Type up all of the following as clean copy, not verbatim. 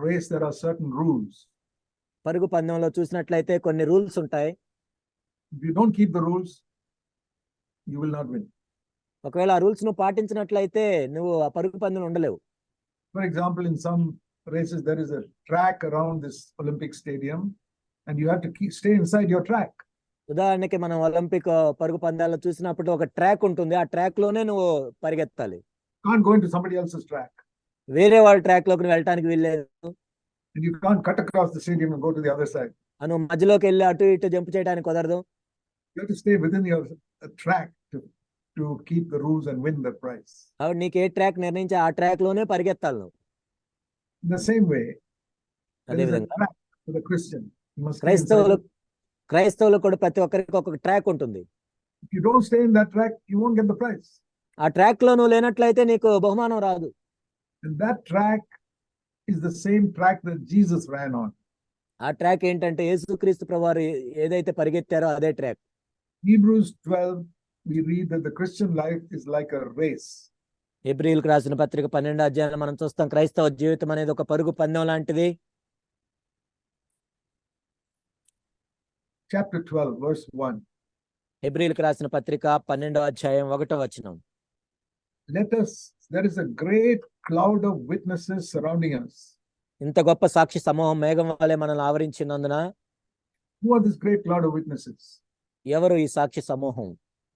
race, there are certain rules. పరుగు పందెంలో చూసినట్లయితే కొన్ని రూల్స్ ఉంటాయి. If you don't keep the rules, you will not win. ఒకవేళ ఆ రూల్స్ నువ్వు పాటించినట్లయితే నువ్వు ఆ పరుగు పందెం ఉండలేవు. For example, in some races, there is a track around this Olympic stadium, and you have to stay inside your track. ఉదాహరణకి మనం ఒలింపిక్ పరుగు పందాల్లో చూసినప్పుడు ఒక ట్రాక్ ఉంటుంది, ఆ ట్రాక్ లోనే నువ్వు పరిగెత్తాలి. Can't go into somebody else's track. వేరే వాళ్ళ ట్రాక్ లోకి వెళ్ళటానికి వీల్లేదు. And you can't cut across the stadium and go to the other side. నువ్వు మధ్యలోకి వెళ్ళి అటు ఇటు జంప్ చేయడానికి కుదరదు. You have to stay within your track to keep the rules and win the prize. కాబట్టి నీకు ఏ ట్రాక్ నిర్ణయించి ఆ ట్రాక్ లోనే పరిగెత్తాలి నువ్వు. In the same way, అదే there is a విధంగా track for the Christian. You must stay inside. క్రైస్తవులు కూడా ప్రతి ఒక్కరికి ఒక ట్రాక్ ఉంటుంది. If you don't stay in that track, you won't get the prize. ఆ ట్రాక్ లో నువ్వు లేనట్లయితే నీకు బహుమానం రాదు. And that track is the same track that Jesus ran on. ఆ ట్రాక్ ఏంటంటే యేసుక్రీస్తు ప్రభువారు ఏదైతే పరిగెత్తారో అదే track. Hebrews 12, we read that the Christian life is like a race. హెబ్రీయులకు రాసిన పత్రిక 12వ అధ్యాయంలో మనం చూస్తాం క్రైస్తవ జీవితం అనేది ఒక పరుగు పందెం లాంటిది. Chapter 12, verse 1. హెబ్రీయులకు రాసిన పత్రిక 12వ అధ్యాయం 1వ వచనం. There is a great cloud of witnesses surrounding us. ఇంత గొప్ప సాక్షి సమూహం మేఘం వలె మనల్ని ఆవరించినందున. Who are this great cloud of witnesses? ఎవరు ఈ సాక్షి సమూహం?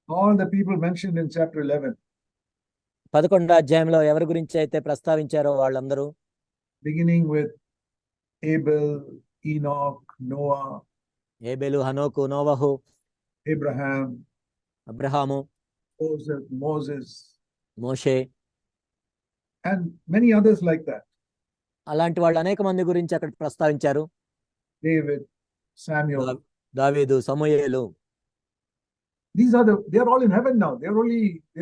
All the people mentioned in chapter 11. 11వ అధ్యాయంలో ఎవరి గురించి అయితే ప్రస్తావించారో వాళ్ళందరూ. Beginning with Abel, Enoch, Noah, ఏబెలు, హనోకు, నోవహు, Abraham, Moses, Moshe, and many others like that. అలాంటి వాళ్ళు అనేక మంది గురించి అక్కడ ప్రస్తావించారు. David, Samuel, దావీదు, సమూయేలు. They are all in heaven now. They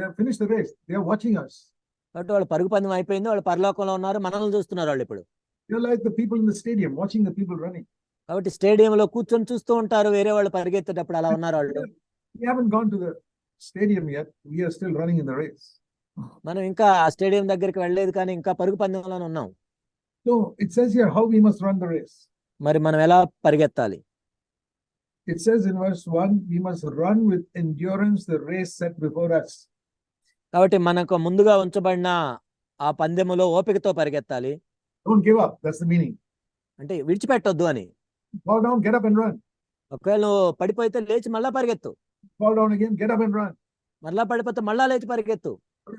have finished the race. They are watching us. కాబట్టి వాళ్ళు పరుగు పందెం అయిపోయింది, వాళ్ళు పరలోకంలో ఉన్నారు, మనల్ని చూస్తున్నారు వాళ్ళు ఇప్పుడు. They are like the people in the stadium watching the people running. కాబట్టి స్టేడియంలో కూర్చొని చూస్తూ ఉంటారు వేరే వాళ్ళు పరిగెత్తేటప్పుడు, అలా ఉన్నారు వాళ్ళు. We haven't gone to the stadium yet. We are still running in the race. మనం ఇంకా ఆ స్టేడియం దగ్గరికి వెళ్ళలేదు కానీ ఇంకా పరుగు పందెంలోనే ఉన్నాం. So it says here how we must run the race. మరి మనం ఎలా పరిగెత్తాలి? It says in verse 1, we must run with endurance the race set before us. కాబట్టి మనకు ముందుగా ఉంచబడిన ఆ పందెములో ఓపికతో పరిగెత్తాలి. Don't give up. That's the meaning. అంటే విడిచిపెట్టొద్దు అని. Fall down, get up and run. ఒకవేళ నువ్వు పడిపోతే లేచి మళ్ళా పరిగెత్తు. Fall down again, get up and run. మళ్ళా పడిపోతే మళ్ళా లేచి పరిగెత్తు.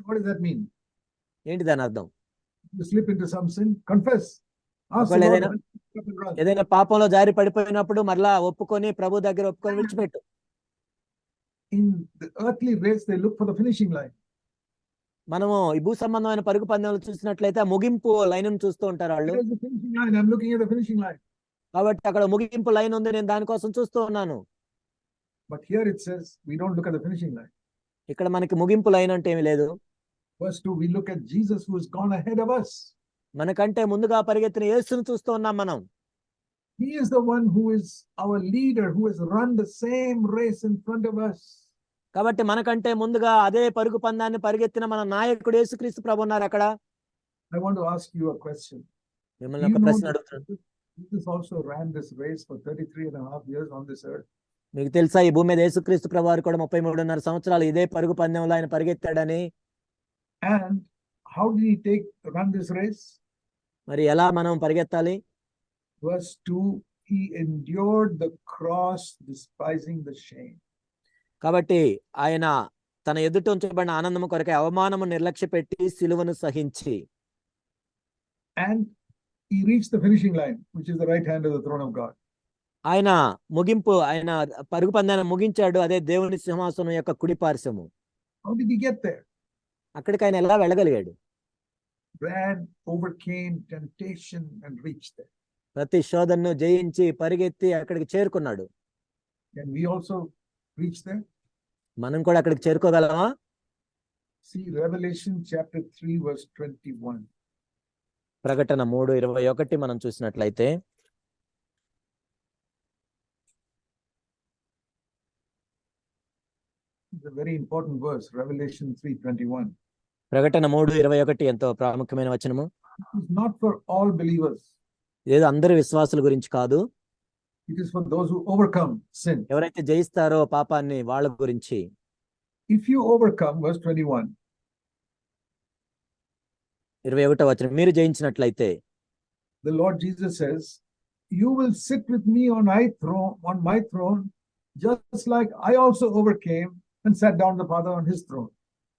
What does that mean? ఏంటి దాని అర్థం? You slip into some sin, confess. ఏదైనా పాపంలో జారి పడిపోయినప్పుడు మరలా ఒప్పుకొని ప్రభు దగ్గర ఒప్పుకొని విడిచిపెట్టు. In the earthly race, they look for the finishing line. మనము ఈ భూ సంబంధమైన పరుగు పందెంలు చూసినట్లయితే ఆ ముగింపు లైన్ చూస్తూ ఉంటారు వాళ్ళు. I'm looking at the finishing line. కాబట్టి అక్కడ ముగింపు లైన్ ఉంది, నేను దానికోసం చూస్తూ ఉన్నాను. But here it says we don't look at the finishing line. ఇక్కడ మనకి ముగింపు లైన్ అంటే ఏమీ లేదు. Verse 2, we look at Jesus who has gone ahead of us. మనకంటే ముందుగా పరిగెత్తిన యేసును చూస్తూ ఉన్నాం మనం. He is the one who is our leader, who has run the same race in front of us. కాబట్టి మనకంటే ముందుగా అదే పరుగు పందాన్ని పరిగెత్తిన మన నాయకుడు యేసుక్రీస్తు ప్రభు ఉన్నారు అక్కడ. I want to ask you a question. మిమ్మల్ని ఒక ప్రశ్న అడుగుతున్నాను. Jesus also ran this race for 33.5 years on this earth. మీకు తెలుసా ఈ భూమి మీద యేసుక్రీస్తు ప్రభు వారు కూడా 33.5 సంవత్సరాలు ఇదే పరుగు పందెంలో ఆయన పరిగెత్తాడని. And how did he run this race? మరి ఎలా మనం పరిగెత్తాలి? Verse 2, he endured the cross, despising the shame. కాబట్టి ఆయన తన ఎదుట ఉంచబడిన ఆనందము కొరకై అవమానము నిర్లక్ష్య పెట్టి సిలువను సహించి. And he reached the finishing line, which is the right hand of the throne of God. ఆయన పరుగు పందాన్ని ముగించాడు, అదే దేవుని సింహాసనం యొక్క కుడి పార్శ్వము. How did he get there? అక్కడికి ఆయన ఎలా వెళ్ళగలిగాడు? Ran, overcame temptation and reached there. ప్రతి శోధనను జయించి పరిగెత్తి అక్కడికి చేరుకున్నాడు. Can we also reach there? మనం కూడా అక్కడికి చేరుకోగలమా? See Revelation chapter 3 verse 21. ప్రకటన 3:21 మనం చూసినట్లయితే it's a very important verse. Revelation 3:21. ప్రకటన 3:21 ఎంతో ప్రాముఖ్యమైన వచనము. It's not for all believers. ఏదో అందరి విశ్వాసుల గురించి కాదు, It is for those who overcome sin. ఎవరైతే జయిస్తారో పాపాన్ని వాళ్ళ గురించి. If you overcome, verse 21, 21వ వచనం, మీరు జయించినట్లయితే the Lord Jesus says, you will sit with me on my throne, just like I also overcame and sat down the Father on his throne.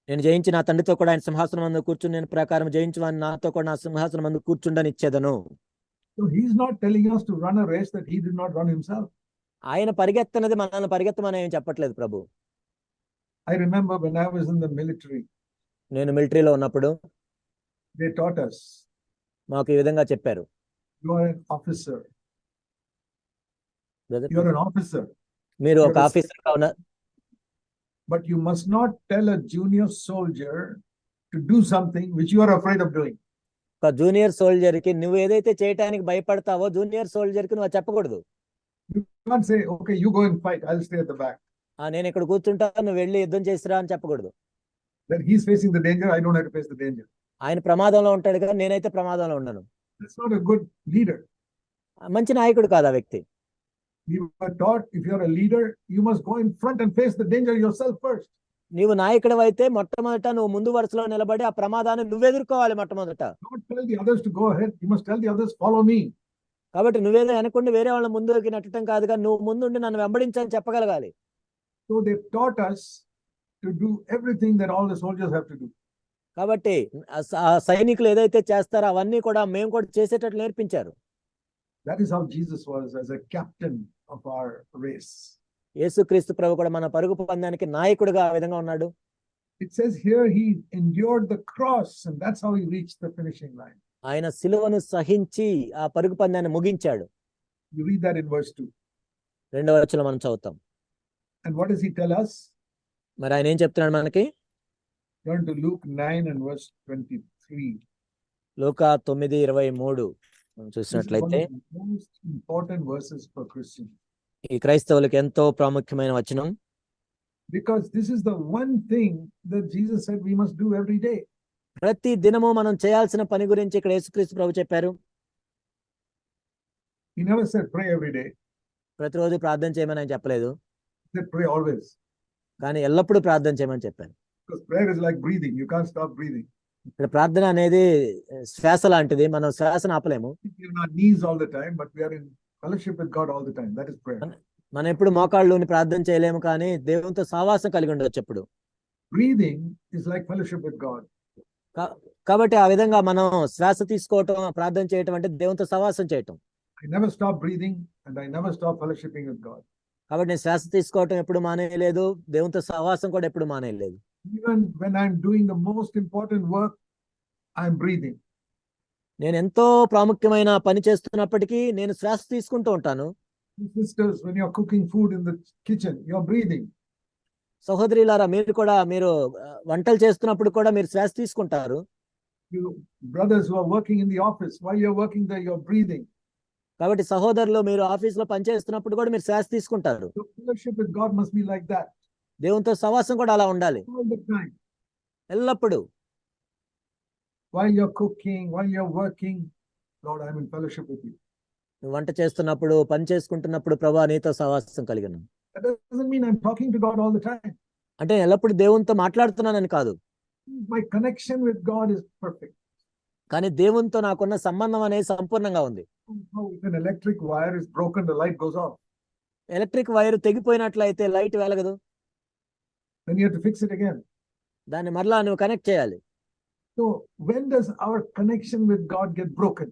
నేను జయించి నా తండ్రితో కూడా ఆయన సింహాసనం మందు కూర్చుని నేను ప్రకారం జయించువాని నాతో కూడా నా సింహాసనం మందు కూర్చుండని ఇచ్చేదను. So he's not telling us to run a race that he did not run himself. ఆయన పరిగెత్తనది మనల్ని పరిగెత్తమని ఏం చెప్పట్లేదు ప్రభు. I remember when I was in the military, నేను మిలిటరీలో ఉన్నప్పుడు they taught us, మాకు ఈ విధంగా చెప్పారు. you are an officer. Brother, You are an officer, మీరు ఒక you're a- ఆఫీసర్గా ఉన్నారు, but you must not tell a junior soldier to do something which you are afraid of doing. ఒక junior soldier కి నువ్వు ఏదైతే చేయడానికి భయపడతావో జూనియర్ సోల్జర్ కి నువ్వు చెప్పకూడదు. You can't say, okay, you go and fight, I'll stay at the back. నేను ఇక్కడ కూర్చుంటా, నువ్వు వెళ్ళి యుద్ధం చేసిరా అని చెప్పకూడదు. Then he's facing the danger, I don't have to face the danger. ఆయన ప్రమాదంలో ఉంటాడు కదా, నేనైతే ప్రమాదంలో ఉన్నాను. That's not a good leader. మంచి నాయకుడు కాదు ఆ వ్యక్తి. We were taught, if you're a leader, you must go in front and face the danger yourself first. నీవు నాయకుడు అయితే మొట్టమొదట నువ్వు ముందు వరుసలో నిలబడి ఆ ప్రమాదాన్ని నువ్వు ఎదుర్కోవాలి మొట్టమొదట. Don't tell the others to go ahead, you must tell the others, follow me. కాబట్టి నువ్వేదో వెనకుండి వేరే వాళ్ళ ముందుకి నెట్టడం కాదుగా, నువ్వు ముందుండి నన్ను వెంబడించని చెప్పగలగాలి. So they've taught us to do everything that all the soldiers have to do. కాబట్టి ఆ సైనికులు ఏదైతే చేస్తారో అవన్నీ కూడా మేము కూడా చేసేటట్లు నేర్పించారు. That is how Jesus was as a captain of our race. యేసుక్రీస్తు ప్రభు కూడా మన పరుగు పందానికి నాయకుడిగా ఆ విధంగా ఉన్నాడు. It says here he endured the cross, and that's how he reached the finishing line. ఆయన సిలువను సహించి ఆ పరుగు పందాన్ని ముగించాడు. You read that in verse 2. 2వ వచనం మనం చదువుతాం. And what does he tell us? మరి ఆయన ఏం చెప్తున్నాడు మనకి? Turn to Luke 9 and verse 23. లూకా 9:23 మనం This is one చూసినట్లయితే of the most important verses for Christians, ఈ క్రైస్తవులకు ఎంతో ప్రాముఖ్యమైన వచనం. because this is the one thing that Jesus said we must do every day. ప్రతి దినము మనం చేయాల్సిన పని గురించి ఇక్కడ యేసుక్రీస్తు ప్రభు చెప్పారు. He never said pray every day. ప్రతిరోజు ప్రార్థన చేయమని ఆయన చెప్పలేదు, He said pray always. కానీ ఎల్లప్పుడూ ప్రార్థన చేయమని చెప్పారు. Because prayer is like breathing. You can't stop breathing. ఇక్కడ ప్రార్థన అనేది శ్వాస లాంటిది, మనం శ్వాసను ఆపలేము. We're on our knees all the time, but we are in fellowship with God all the time. That is prayer. మనం ఎప్పుడు మోకాళ్ళలోని ప్రార్థన చేయలేము, కానీ దేవునితో సావాసం కలిగి ఉండొచ్చు ఎప్పుడు. Breathing is like fellowship with God. కాబట్టి ఆ విధంగా మనం శ్వాస తీసుకోవటం, ప్రార్థన చేయటం అంటే దేవునితో సహవాసం చేయటం. I never stop breathing and I never stop fellowshipping with God. కాబట్టి నేను శ్వాస తీసుకోవటం ఎప్పుడు మానేయలేదు, దేవునితో సహవాసం కూడా ఎప్పుడు మానేయలేదు. Even when I'm doing the most important work, I'm breathing. నేను ఎంతో ప్రాముఖ్యమైన పని చేస్తున్నప్పటికీ నేను శ్వాస తీసుకుంటూ ఉంటాను. Sisters, when you're cooking food in the kitchen, you're breathing. సహోదరులారా, మీరు వంటలు చేస్తున్నప్పుడు కూడా మీరు శ్వాస తీసుకుంటారు. You brothers who are working in the office, while you're working there, you're breathing. కాబట్టి సహోదరులు, మీరు ఆఫీస్ లో పనిచేస్తున్నప్పుడు కూడా మీరు శ్వాస తీసుకుంటారు. So fellowship with God must be like that. దేవునితో సహవాసం కూడా అలా ఉండాలి All the time. ఎల్లప్పుడూ. While you're cooking, while you're working, Lord, I'm in fellowship with you. నువ్వు వంట చేస్తున్నప్పుడు, పని చేసుకుంటున్నప్పుడు ప్రభా నీతో సహవాసం కలిగిన. That doesn't mean I'm talking to God all the time. అంటే ఎల్లప్పుడు దేవునితో మాట్లాడుతున్నానని కాదు, My connection with God is perfect. కానీ దేవునితో నాకున్న సంబంధం అనేది సంపూర్ణంగా ఉంది. How if an electric wire is broken, the light goes off. Electric wire తెగిపోయినట్లయితే లైట్ వెలగదు, Then you have to fix it again. దాన్ని మరలా నువ్వు కనెక్ట్ చేయాలి. So when does our connection with God get broken?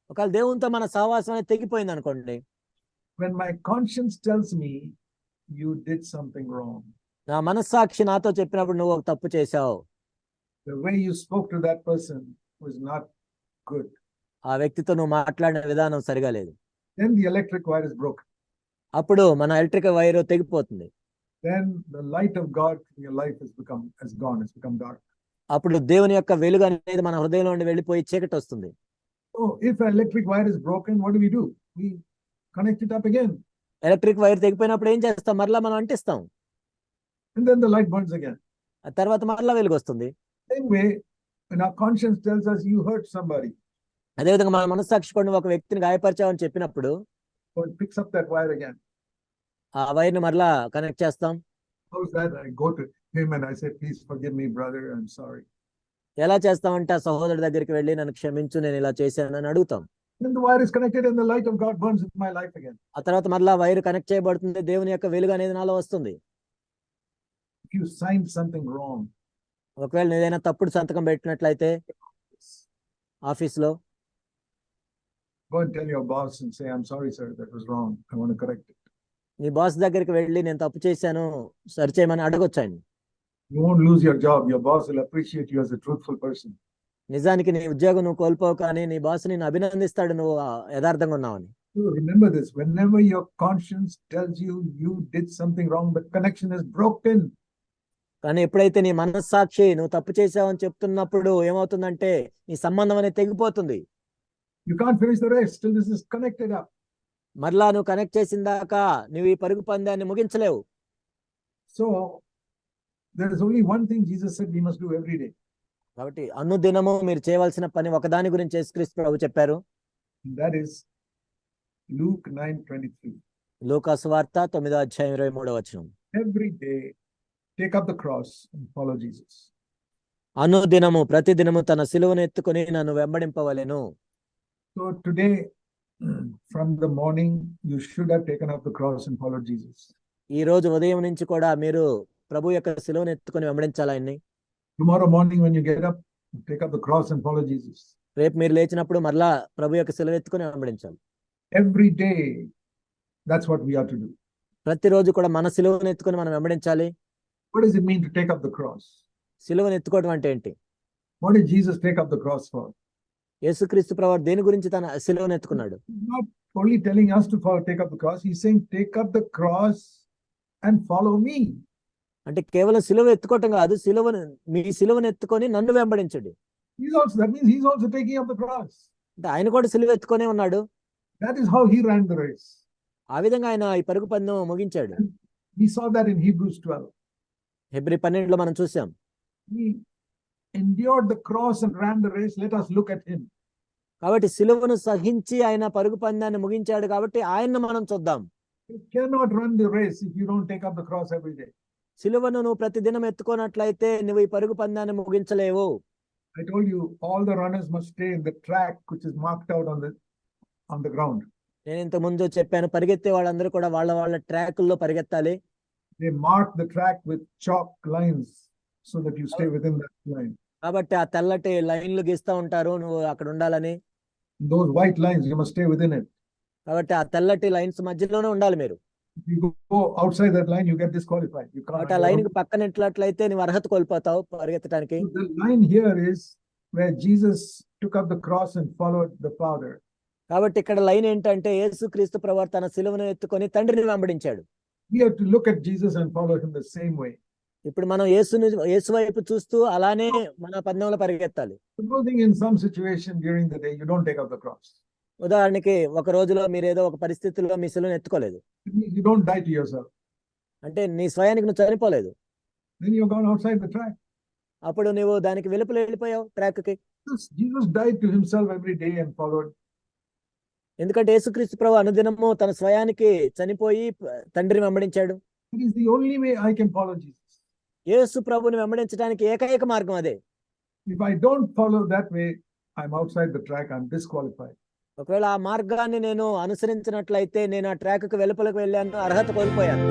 ఒకవేళ దేవునితో మన సహవాసం అనేది తెగిపోయింది అనుకోండి, When my conscience tells me you did something wrong. నా మనస్సాక్షి నాతో చెప్పినప్పుడు నువ్వు ఒక తప్పు చేశావు, The way you spoke to that person was not good. ఆ వ్యక్తితో నువ్వు మాట్లాడిన విధానం సరిగా లేదు, Then the electric wire is broken. అప్పుడు మన ఎలక్ట్రిక్ వైర్ తెగిపోతుంది. Then the light of God in your life has gone. It's become dark. అప్పుడు దేవుని యొక్క వెలుగు అనేది మన హృదయంలో నుండి వెళ్ళిపోయి చీకటి వస్తుంది. So if an electric wire is broken, what do? We connect it up again. Electric wire తెగిపోయినప్పుడు ఏం చేస్తాం? మరలా మనం అంటిస్తాం, And then the light burns again. ఆ తర్వాత మరలా వెలుగు వస్తుంది. Same way, when our conscience tells us you hurt somebody, అదేవిధంగా మన మనస్సాక్షి కూడా నువ్వు ఒక వ్యక్తిని గాయపరిచావని చెప్పినప్పుడు go and fix up that wire again. ఆ వైర్ని మరలా కనెక్ట్ చేస్తాం. How's that? I go to him and I say, please forgive me, brother. I'm sorry. ఎలా చేస్తామంటే ఆ సహోదరుడి దగ్గరికి వెళ్ళి నన్ను క్షమించు, నేను ఇలా చేశానని అడుగుతాం. Then the wire is connected and the light of God burns in my life again. ఆ తర్వాత మరలా వైర్ కనెక్ట్ చేయబడుతుంది, దేవుని యొక్క వెలుగు అనేది నాలో వస్తుంది. If you signed something wrong, ఒకవేళ ఏదైనా తప్పుడు సంతకం పెట్టినట్లయితే ఆఫీస్లో go and tell your boss and say, I'm sorry, sir, that was wrong. I want to correct it. నీ బాస్ దగ్గరికి వెళ్ళి నేను తప్పు చేశాను సరిచేయమని అడగొచ్చు ఆయన. You won't lose your job. Your boss will appreciate you as a truthful person. నిజానికి నీ ఉద్యోగం నువ్వు కోల్పోవు, కానీ నీ బాస్ నిన్ను అభినందిస్తాడు నువ్వు యథార్థంగా ఉన్నావని. So remember this, whenever your conscience tells you you did something wrong, the connection is broken. కానీ ఎప్పుడైతే నీ మనస్సాక్షి నువ్వు తప్పు చేసావని చెప్తున్నప్పుడు ఏమవుతుందంటే నీ సంబంధం అనేది తెగిపోతుంది. You can't finish the race till this is connected up. మరలా నువ్వు కనెక్ట్ చేసిన దాకా నువ్వు ఈ పరుగు పందాన్ని ముగించలేవు. So there is only one thing Jesus said we must do every day. కాబట్టి అనుదినము మీరు చేయవలసిన పని ఒకదాని గురించి యేసుక్రీస్తు ప్రభు చెప్పారు. That is Luke 9:23. లూకా సువార్త 9:23. Every day take up the cross and follow Jesus. అనుదినము ప్రతిదినము తన సిలువను ఎత్తుకొని నన్ను వెంబడింపవలెను. So today from the morning you should have taken up the cross and followed Jesus. ఈ రోజు ఉదయం నుంచి కూడా మీరు ప్రభు యొక్క సిలువను ఎత్తుకొని వెంబడించాలి ఆయన్ని. Tomorrow morning when you get up, take up the cross and follow Jesus. రేపు మీరు లేచినప్పుడు మరలా ప్రభు యొక్క సిలువ ఎత్తుకొని వెంబడించాలి. Every day that's what we are to do. ప్రతిరోజు కూడా మన సిలువను ఎత్తుకొని మనం వెంబడించాలి. What does it mean to take up the cross? సిలువను ఎత్తుకోవడం అంటే ఏంటి? What did Jesus take up the cross for? యేసుక్రీస్తు ప్రభు దేని గురించి తన సిలువను ఎత్తుకున్నాడు? He's not only telling us to take up the cross, he's saying take up the cross and follow me. అంటే కేవలం సిలువ ఎత్తుకోవటం కాదు, మీ సిలువను ఎత్తుకొని నన్ను వెంబడించండి. That means he's also taking up the cross. అంటే ఆయన కూడా సిలువ ఎత్తుకొనే ఉన్నాడు. That is how he ran the race. ఆ విధంగా ఆయన ఈ పరుగు పందెం ముగించాడు. We saw that in Hebrews 12. Hebrew 12లో మనం చూసాం. He endured the cross and ran the race. Let us look at him. కాబట్టి సిలువను సహించి ఆయన పరుగు పందాన్ని ముగించాడు కాబట్టి ఆయన్ను మనం చూద్దాం. You cannot run the race if you don't take up the cross every day. సిలువను నువ్వు ప్రతిదినం ఎత్తుకోనట్లయితే నువ్వు ఈ పరుగు పందాన్ని ముగించలేవు. I told you all the runners must stay in the track which is marked out on the ground. నేను ఇంత ముందు చెప్పాను, పరిగెత్తే వాళ్ళందరూ కూడా వాళ్ళ ట్రాకుల్లో పరిగెత్తాలి. They mark the track with chalk lines so that you stay within that line. కాబట్టి ఆ తెల్లటి లైన్లు గీస్తూ ఉంటారు, నువ్వు అక్కడ ఉండాలని. Those white lines, you must stay within it. కాబట్టి ఆ తెల్లటి లైన్స్ మధ్యలోనే ఉండాలి మీరు. If you go outside that line, you get disqualified. You can't. కాబట్టి ఆ లైన్ కి పక్కన ఎట్లయితే నువ్వు అర్హత కోల్పోతావు పరిగెత్తడానికి. The line here is where Jesus took up the cross and followed the Father. కాబట్టి ఇక్కడ లైన్ ఏంటంటే యేసుక్రీస్తు ప్రభువు తన సిలువను ఎత్తుకొని తండ్రిని వెంబడించాడు. We have to look at Jesus and follow him the same way. ఇప్పుడు మనం యేసు వైపు చూస్తూ అలానే మన పందెంలో పరిగెత్తాలి. Supposing in some situation during the day you don't take up the cross. ఉదాహరణకి ఒక రోజులో మీరు ఏదో ఒక పరిస్థితుల్లో మీ సిలువను ఎత్తుకోలేదు. You don't die to yourself. అంటే నీ స్వయానికి నువ్వు చనిపోలేదు. Then you've gone outside the track. అప్పుడు నువ్వు దానికి వెలుపల వెళ్ళిపోయావు ట్రాక్ కి. Jesus died to himself every day and followed. ఎందుకంటే యేసుక్రీస్తు ప్రభువు అనుదినము తన స్వయానికి చనిపోయి తండ్రిని వెంబడించాడు. It is the only way I can follow Jesus. యేసు ప్రభువుని వెంబడించడానికి ఏకైక మార్గం అదే. If I don't follow that way, I'm outside the track. I'm disqualified. ఒకవేళ ఆ మార్గాన్ని నేను అనుసరించినట్లయితే నేను ఆ ట్రాక్ కు వెలుపలకు వెళ్ళాను, అర్హత కోల్పోయాను.